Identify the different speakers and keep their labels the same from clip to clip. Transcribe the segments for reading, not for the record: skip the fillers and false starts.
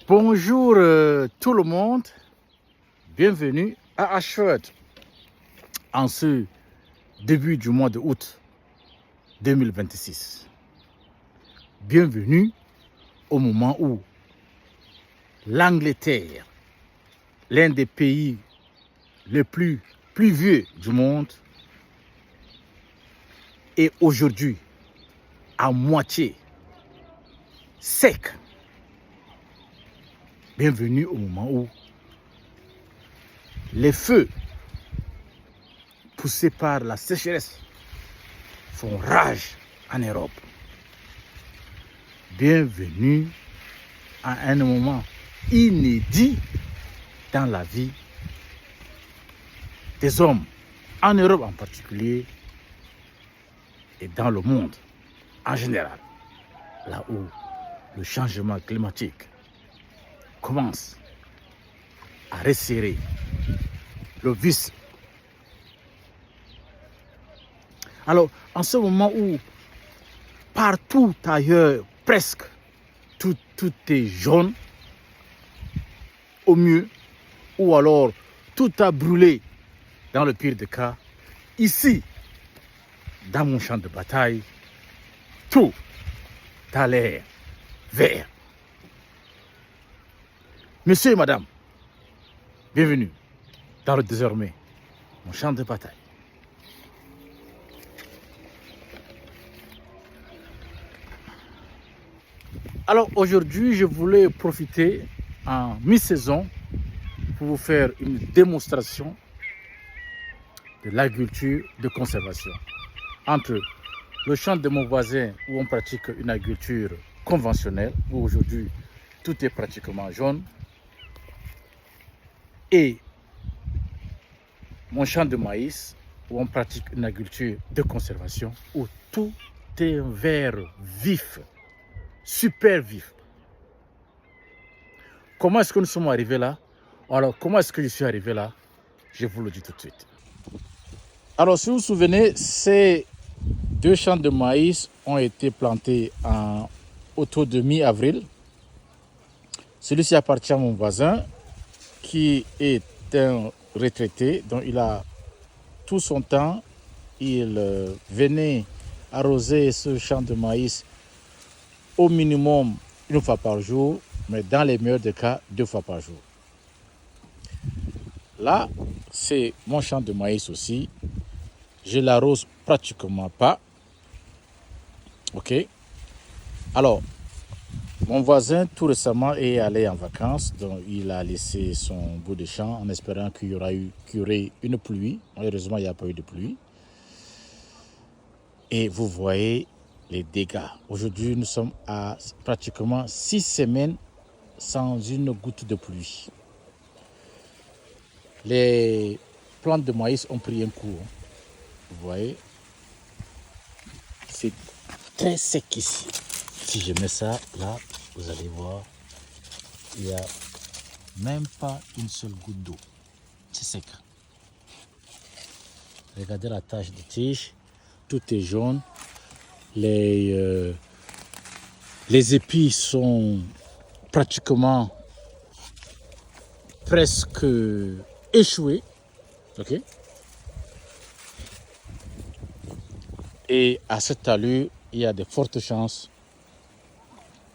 Speaker 1: Bonjour tout le monde, bienvenue à Ashford en ce début du mois de août 2026. Bienvenue au moment où l'Angleterre, l'un des pays les plus pluvieux du monde, est aujourd'hui à moitié sec. Bienvenue au moment où les feux poussés par la sécheresse font rage en Europe. Bienvenue à un moment inédit dans la vie des hommes, en Europe en particulier, et dans le monde en général, là où le changement climatique commence à resserrer le vis. Alors, en ce moment où partout ailleurs, presque, tout est jaune, au mieux, ou alors tout a brûlé dans le pire des cas, ici, dans mon champ de bataille, tout a l'air vert. Monsieur et madame, bienvenue dans le désormais mon champ de bataille. Alors aujourd'hui, je voulais profiter en mi-saison pour vous faire une démonstration de l'agriculture de conservation. Entre le champ de mon voisin où on pratique une agriculture conventionnelle, où aujourd'hui tout est pratiquement jaune, et mon champ de maïs où on pratique une agriculture de conservation, où tout est un vert vif, super vif. Comment est-ce que nous sommes arrivés là? Alors, comment est-ce que je suis arrivé là? Je vous le dis tout de suite. Alors, si vous vous souvenez, ces deux champs de maïs ont été plantés autour de mi-avril. Celui-ci appartient à mon voisin qui est un retraité, dont il a tout son temps. Il venait arroser ce champ de maïs au minimum une fois par jour, mais dans les meilleurs des cas, 2 fois par jour. Là, c'est mon champ de maïs aussi. Je l'arrose pratiquement pas. Ok. Alors, mon voisin, tout récemment, est allé en vacances. Donc, il a laissé son bout de champ en espérant qu'il y aurait une pluie. Malheureusement, il n'y a pas eu de pluie. Et vous voyez les dégâts. Aujourd'hui, nous sommes à pratiquement 6 semaines sans une goutte de pluie. Les plantes de maïs ont pris un coup. Vous voyez, c'est très sec ici. Si je mets ça là, vous allez voir, il n'y a même pas une seule goutte d'eau. C'est sec. Regardez la tache de tige, tout est jaune. Les épis sont pratiquement presque échoués. Ok. Et à cette allure, il y a de fortes chances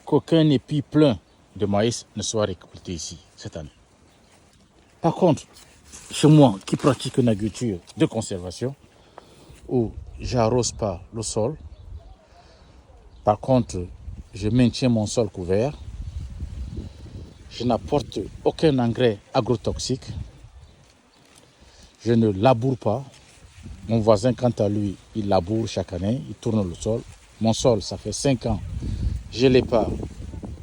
Speaker 1: qu'aucun épi plein de maïs ne soit récolté ici cette année. Par contre, chez moi qui pratique une agriculture de conservation, où j'arrose pas le sol, par contre, je maintiens mon sol couvert, je n'apporte aucun engrais agrotoxique, je ne laboure pas. Mon voisin, quant à lui, il laboure chaque année, il tourne le sol. Mon sol, ça fait 5 ans, je ne l'ai pas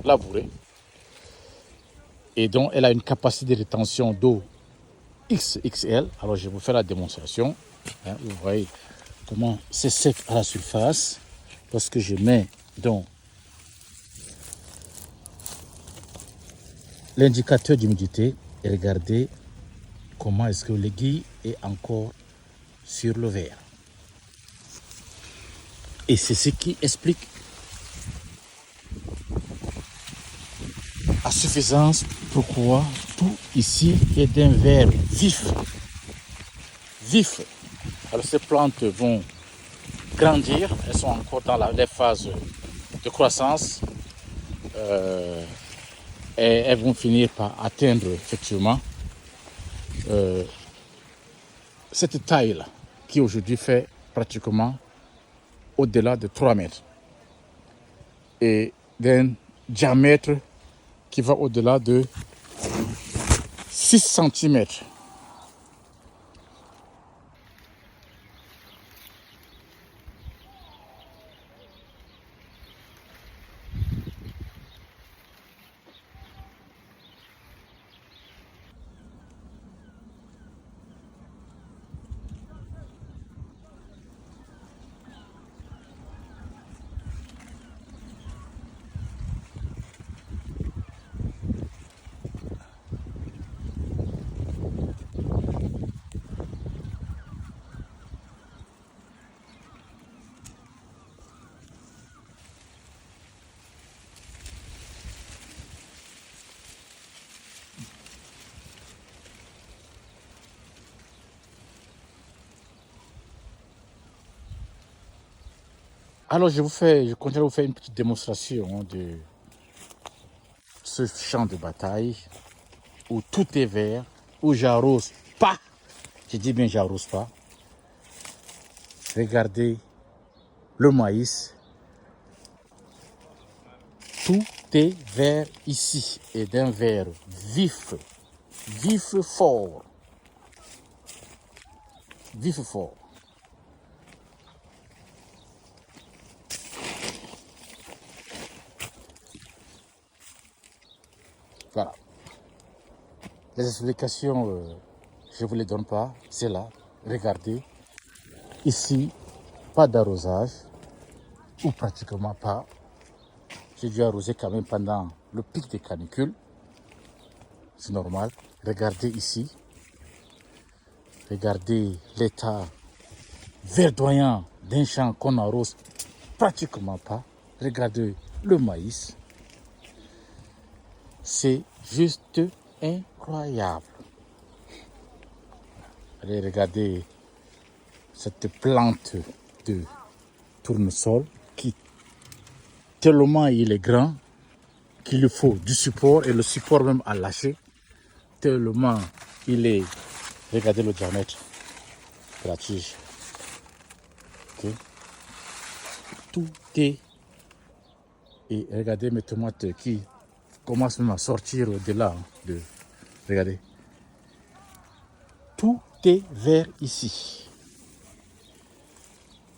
Speaker 1: labouré. Et donc, elle a une capacité de rétention d'eau XXL. Alors, je vais vous faire la démonstration. Vous voyez comment c'est sec à la surface. Parce que je mets donc l'indicateur d'humidité. Et regardez comment est-ce que l'aiguille est encore sur le verre. Et c'est ce qui explique à suffisance. Pourquoi? Tout ici est d'un vert vif. Vif. Alors ces plantes vont grandir, elles sont encore dans les phases de croissance et elles vont finir par atteindre effectivement cette taille-là qui aujourd'hui fait pratiquement au-delà de 3 mètres et d'un diamètre qui va au-delà de 6 cm. Alors je continue à vous faire une petite démonstration de ce champ de bataille où tout est vert, où j'arrose pas. Je dis bien j'arrose pas. Regardez le maïs. Tout est vert ici et d'un vert vif, vif fort, vif fort. Voilà. Les explications, je ne vous les donne pas, c'est là. Regardez. Ici, pas d'arrosage, ou pratiquement pas. J'ai dû arroser quand même pendant le pic des canicules. C'est normal. Regardez ici. Regardez l'état verdoyant d'un champ qu'on arrose pratiquement pas. Regardez le maïs. C'est juste incroyable. Allez, regardez cette plante de tournesol qui, tellement il est grand, qu'il lui faut du support et le support même à lâcher. Tellement il est, regardez le diamètre de la tige. Okay. Tout est, et regardez mes tomates qui commencent même à sortir au-delà de, regardez. Tout est vert ici.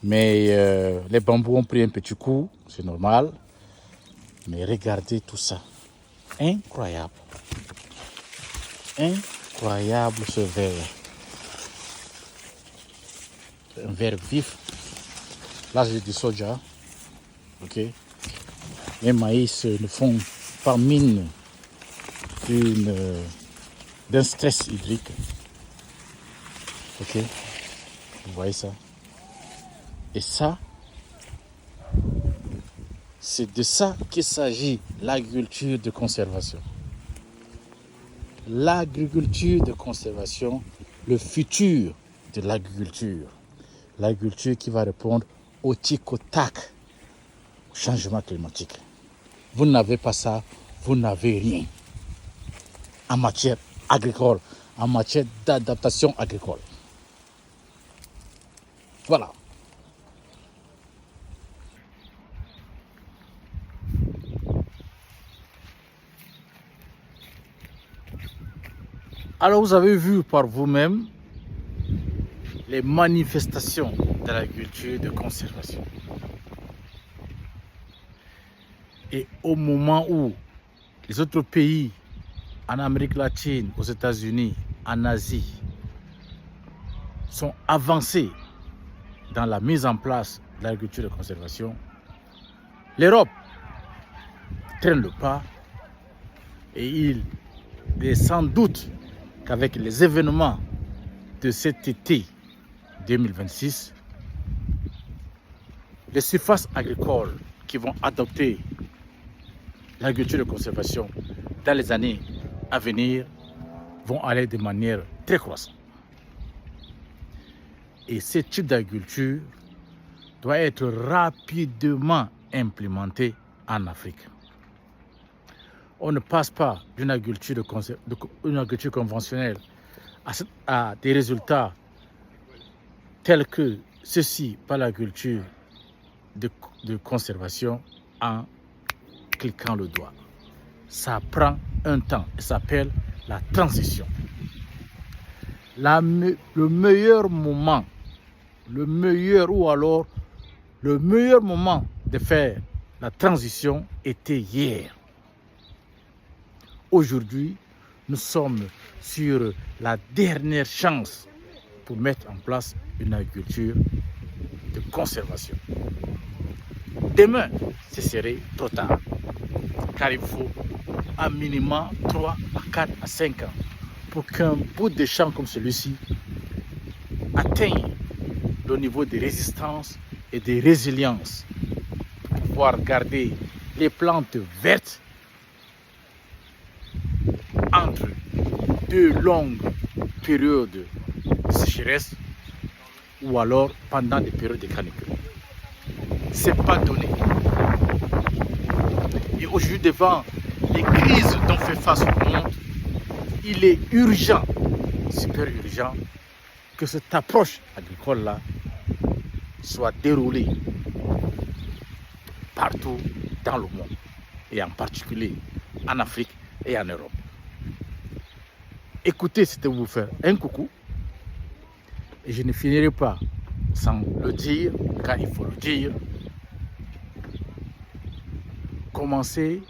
Speaker 1: Mais les bambous ont pris un petit coup, c'est normal. Mais regardez tout ça. Incroyable. Incroyable ce vert. Un vert vif. Là, j'ai du soja. Ok. Les maïs ne font pas mine d'un stress hydrique. Ok. Vous voyez ça. Et ça, c'est de ça qu'il s'agit, l'agriculture de conservation. L'agriculture de conservation, le futur de l'agriculture. L'agriculture qui va répondre au tic au tac, au changement climatique. Vous n'avez pas ça, vous n'avez rien. En matière agricole, en matière d'adaptation agricole. Voilà. Alors vous avez vu par vous-même les manifestations de l'agriculture de conservation. Et au moment où les autres pays en Amérique latine, aux États-Unis, en Asie, sont avancés dans la mise en place de l'agriculture de conservation, l'Europe traîne le pas et il est sans doute qu'avec les événements de cet été 2026, les surfaces agricoles qui vont adopter l'agriculture de conservation dans les années à venir, vont aller de manière très croissante. Et ce type d'agriculture doit être rapidement implémenté en Afrique. On ne passe pas d'une agriculture, agriculture conventionnelle à des résultats tels que ceci par l'agriculture de conservation en cliquant le doigt. Ça prend un temps et s'appelle la transition. Le meilleur moment, le meilleur moment de faire la transition était hier. Aujourd'hui, nous sommes sur la dernière chance pour mettre en place une agriculture de conservation. Demain, ce serait trop tard, car il faut à minimum 3 à 4 à 5 ans pour qu'un bout de champ comme celui-ci atteigne le niveau de résistance et de résilience pour pouvoir garder les plantes vertes entre 2 longues périodes de sécheresse ou alors pendant des périodes de canicule. Ce n'est pas donné. Et aujourd'hui, devant les crises dont fait face le monde, il est urgent, super urgent, que cette approche agricole-là soit déroulée partout dans le monde, et en particulier en Afrique et en Europe. Écoutez, c'était vous faire un coucou, et je ne finirai pas sans le dire, car il faut le dire. Commencez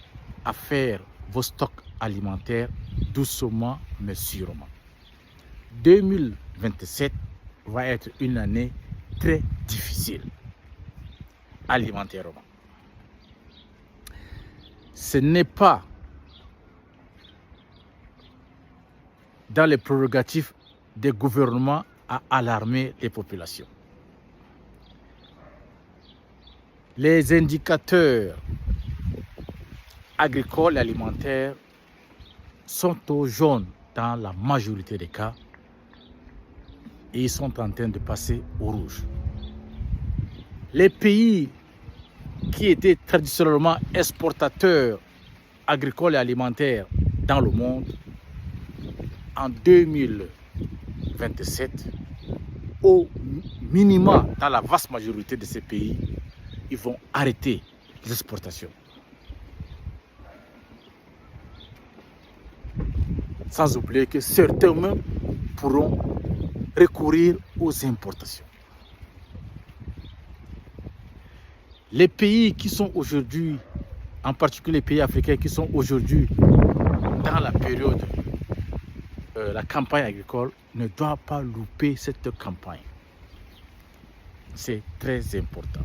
Speaker 1: à faire vos stocks alimentaires doucement mais sûrement. 2027 va être une année très difficile alimentairement. Ce n'est pas dans les prérogatives des gouvernements à alarmer les populations. Les indicateurs agricoles et alimentaires sont au jaune dans la majorité des cas et ils sont en train de passer au rouge. Les pays qui étaient traditionnellement exportateurs agricoles et alimentaires dans le monde, en 2027, au minimum dans la vaste majorité de ces pays, ils vont arrêter les exportations. Sans oublier que certains même pourront recourir aux importations. Les pays qui sont aujourd'hui, en particulier les pays africains qui sont aujourd'hui dans la période, la campagne agricole, ne doivent pas louper cette campagne. C'est très important.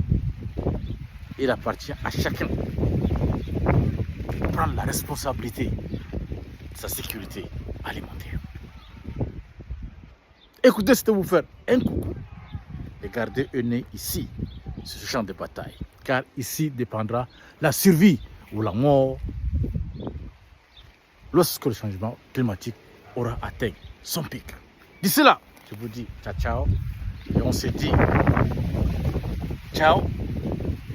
Speaker 1: Il appartient à chacun de prendre la responsabilité de sa sécurité alimentaire. Écoutez, c'était vous faire un coucou et gardez un œil ici, sur ce champ de bataille, car ici dépendra la survie ou la mort lorsque le changement climatique aura atteint son pic. D'ici là, je vous dis ciao ciao et on se dit ciao.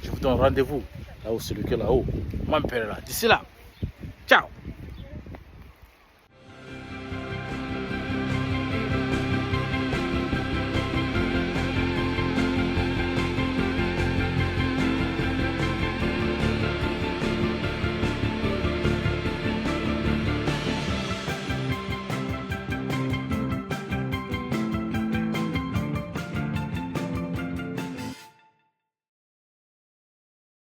Speaker 1: Je vous donne rendez-vous là-haut, celui qui est là-haut, mon père est là. D'ici là, ciao.